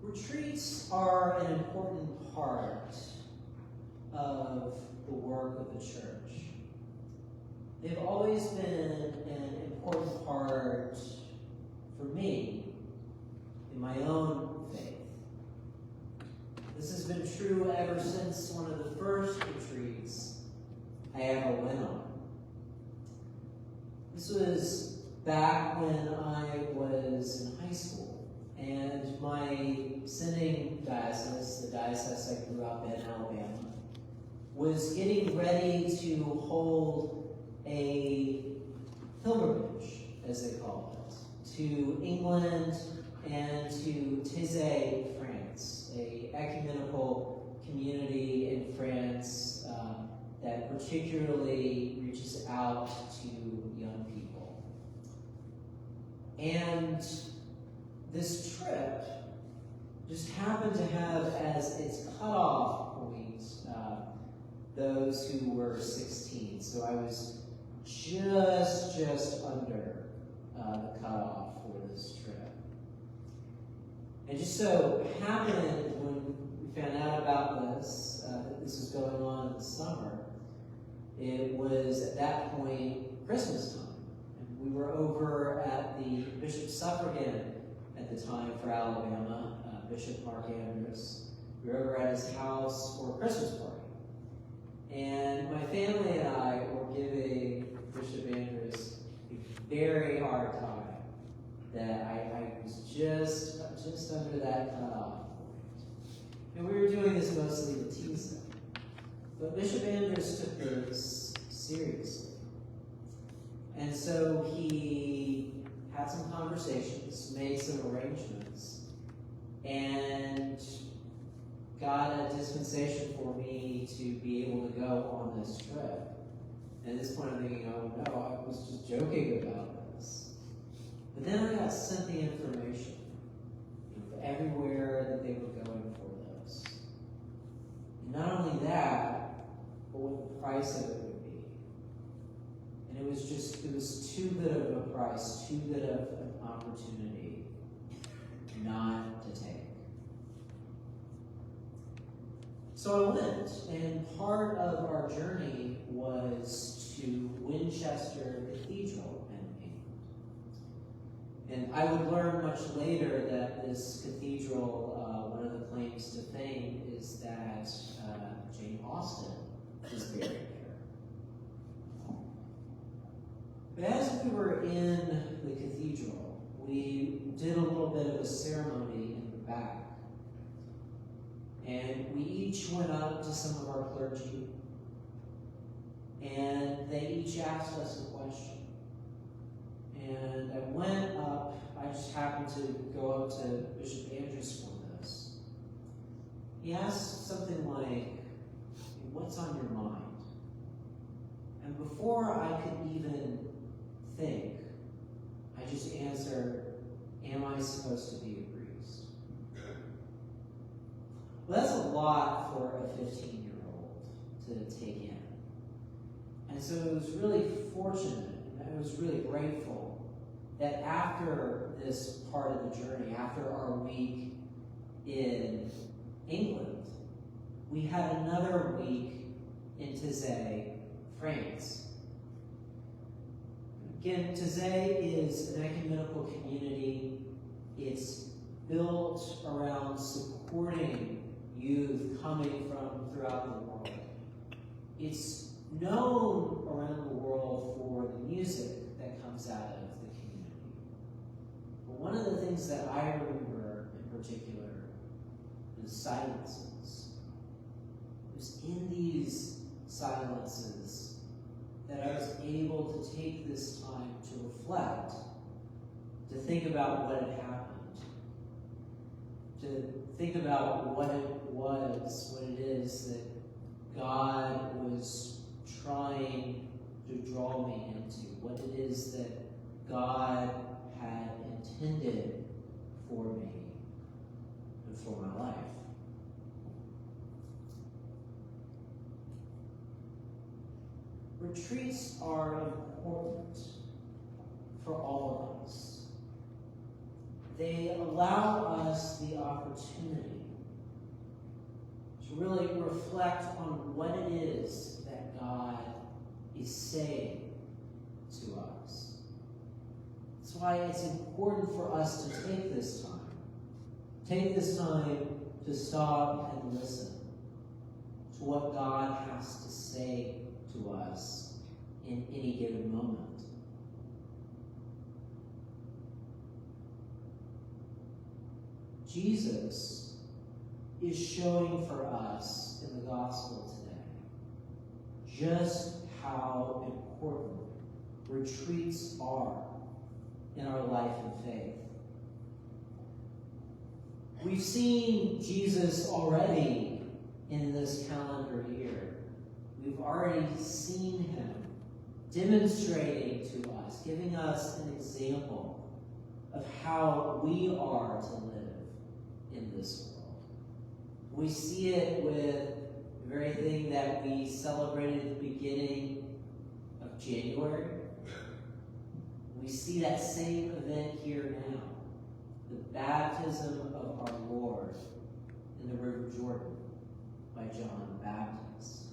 Retreats are an important part of the work of the church. They've always been an important part for me in my own faith. This has been true ever since one of the first retreats I ever went on. This was back when I was in high school, and my sending diocese, the diocese I grew up in, Alabama, was getting ready to hold a pilgrimage, as they call it, to England and to Thésée, France, a ecumenical community in France that particularly reaches out to young people. And this trip just happened to have as its cutoff point those who were 16. So I was just under the cutoff for this trip. And just so happened when we found out about this, that this was going on in the summer, it was at that point Christmas time. And we were over at the Bishop Suffragan at the time for Alabama, Bishop Mark Andrews. We were over at his house for a Christmas party. And my family and I were giving Bishop Andrews a very hard time that I was just under that cutoff point. And we were doing this mostly to tease him. But Bishop Andrews took this seriously. And so he had some conversations, made some arrangements, and got a dispensation for me to be able to go on this trip. And at this point I'm thinking, oh no, I was just joking about this. But then I got sent the information, everywhere that they were going for this. And not only that, but what the price of it would be. And it was too good of a price, too good of an opportunity not to take. So I went, and part of our journey was to Winchester Cathedral in England. And I would learn much later that this cathedral, one of the claims to fame is that Jane Austen is buried there. But as we were in the cathedral, we did a little bit of a ceremony in the back. And we each went up to some of our clergy, and they each asked us a question. And I went up, I just happened to go up to Bishop Andrews for this. He asked something like, what's on your mind? And before I could even think, I just answered, am I supposed to be a priest? Well, that's a lot for a 15-year-old to take in. And so it was really fortunate, and I was really grateful that after this part of the journey, after our week in England, we had another week in Thésée, France. Again, Thésée is an ecumenical community. It's built around supporting youth coming from throughout the world. It's known around the world for the music that comes out of the community. But one of the things that I remember in particular is silences. It was in these silences that I was able to take this time to reflect, to think about what had happened, to think about what it is that God was trying to draw me into, what it is that God had intended for me and for my life. Retreats are important for all of us. They allow us the opportunity really reflect on what it is that God is saying to us. That's why it's important for us to take this time. Take this time to stop and listen to what God has to say to us in any given moment. Jesus is showing for us in the gospel today just how important retreats are in our life and faith. We've seen Jesus already in this calendar year. We've already seen him demonstrating to us, giving us an example of how we are to live in this world. We see it with the very thing that we celebrated at the beginning of January. We see that same event here now, the baptism of our Lord in the River Jordan by John the Baptist.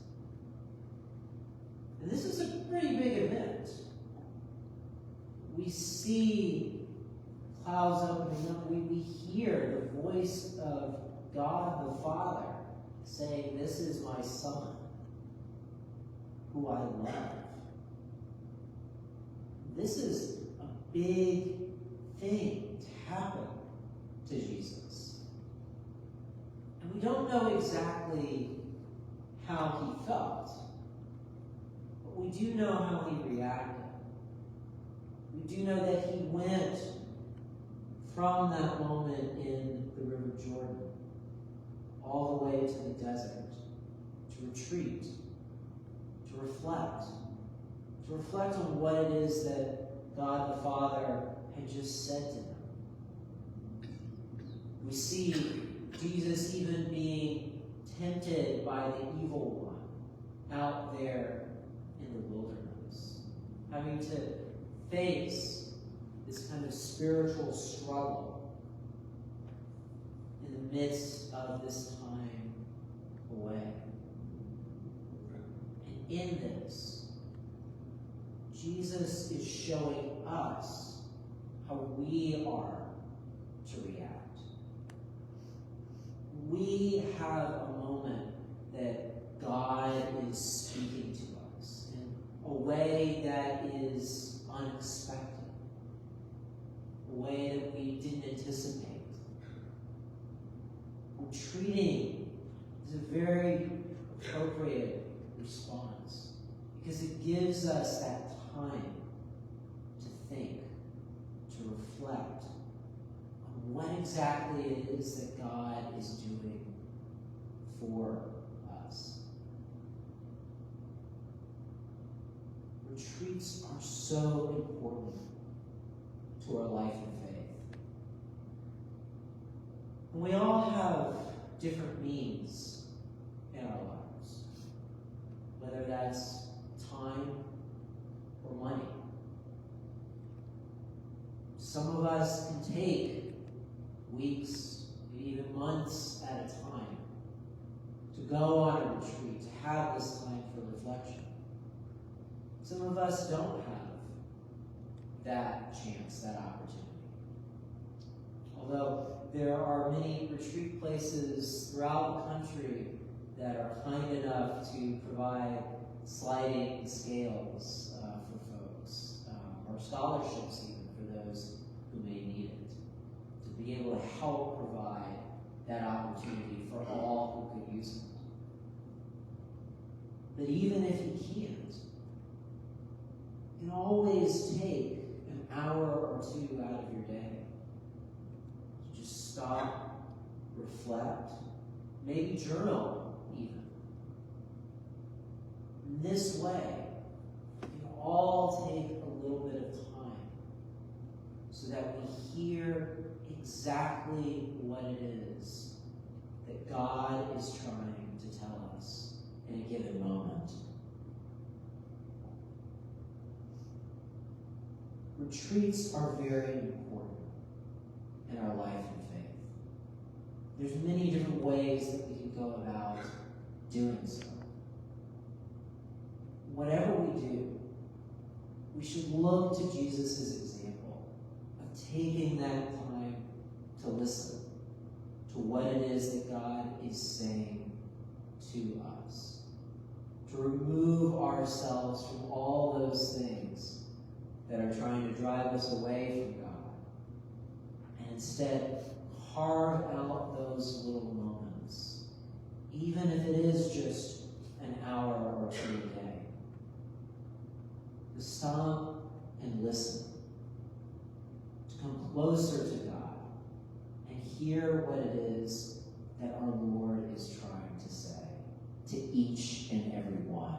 And this is a pretty big event. We see clouds opening up. We hear the voice of God the Father saying, "This is my Son, who I love." This is a big thing to happen to Jesus. And we don't know exactly how he felt, but we do know how he reacted. We do know that he went from that moment in the River Jordan all the way to the desert to retreat, to reflect on what it is that God the Father had just said to him. We see Jesus even being tempted by the evil one out there in the wilderness, having to face this kind of spiritual struggle in the midst of this time away. And in this, Jesus is showing us how we are to react. We have a moment that God is speaking to us in a way that is unexpected, a way that we didn't anticipate. Retreating is a very appropriate response because it gives us that time to think, to reflect on what exactly it is that God is doing for us. Retreats are so important to our life and faith. And we all have different means in our lives, whether that's time or money. Some of us can take weeks, even months at a time to go on a retreat, to have this time for reflection. Some of us don't have that chance, that opportunity. Although there are many retreat places throughout the country that are kind enough to provide sliding scales for folks, or scholarships even for those who may need it, to be able to help provide that opportunity for all who could use it. But even if you can't, you can always take an hour or two out of your day to just stop, reflect, maybe journal even. In this way, we can all take a little bit of time so that we hear exactly what it is that God is trying to tell us in a given moment. Retreats are very important in our life and faith. There's many different ways that we can go about doing so. Whatever we do, we should look to Jesus' example of taking that time to listen to what it is that God is saying to us. To remove ourselves from all those things that are trying to drive us away from God. And instead, carve out those little moments, even if it is just an hour or two a day. To stop and listen. To come closer to God and hear what it is that our Lord is trying to say to each and every one.